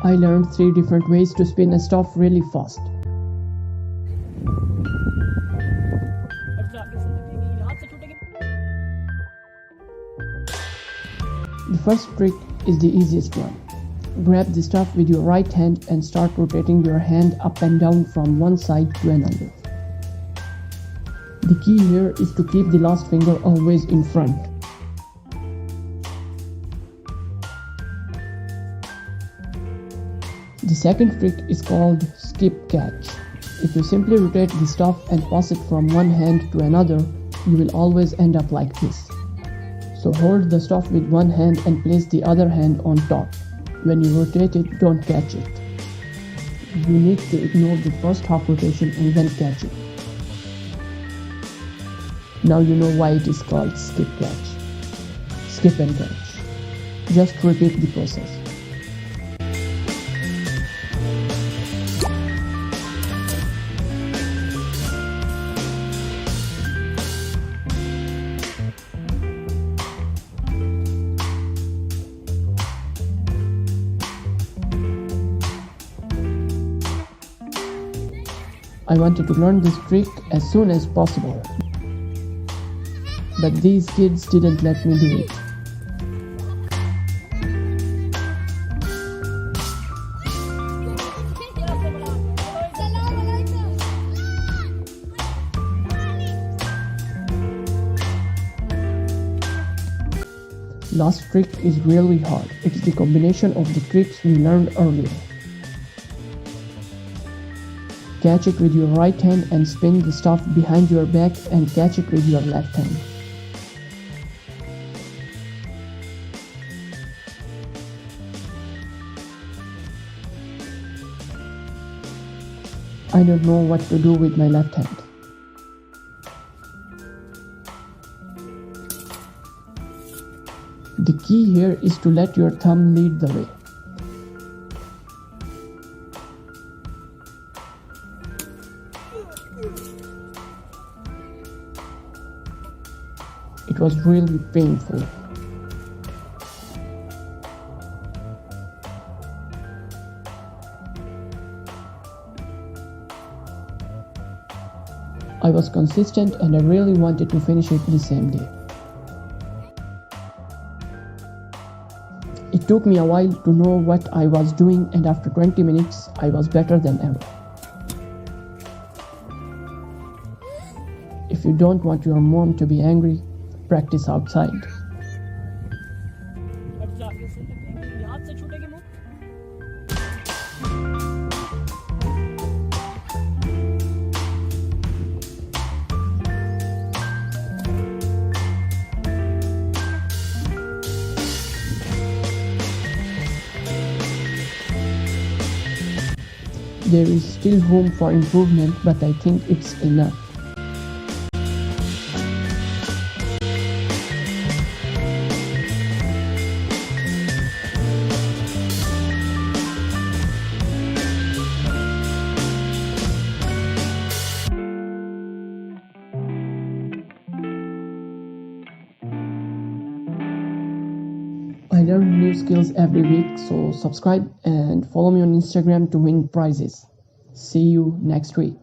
I learned 3 different ways to spin a stuff really fast. The first trick is the easiest one. Grab the stuff with your right hand and start rotating your hand up and down from one side to another. The key here is to keep the last finger always in front. The second trick is called skip catch. If you simply rotate the stuff and pass it from one hand to another, you will always end up like this. So hold the stuff with one hand and place the other hand on top. When you rotate it, don't catch it. You need to ignore the first half rotation and then catch it. Now you know why it is called skip catch. Skip and catch. Just repeat the process. I wanted to learn this trick as soon as possible, but these kids didn't let me do it. Last trick is really hard. It is the combination of the tricks we learned earlier. Catch it with your right hand and spin the stuff behind your back and catch it with your left hand. I don't know what to do with my left hand. The key here is to let your thumb lead the way. It was really painful. I was consistent and I really wanted to finish it the same day. It took me a while to know what I was doing, and after 20 minutes I was better than ever. If you don't want your mom to be angry, practice outside. There is still room for improvement, but I think it's enough. I learn new skills every week, so subscribe and follow me on Instagram to win prizes. See you next week.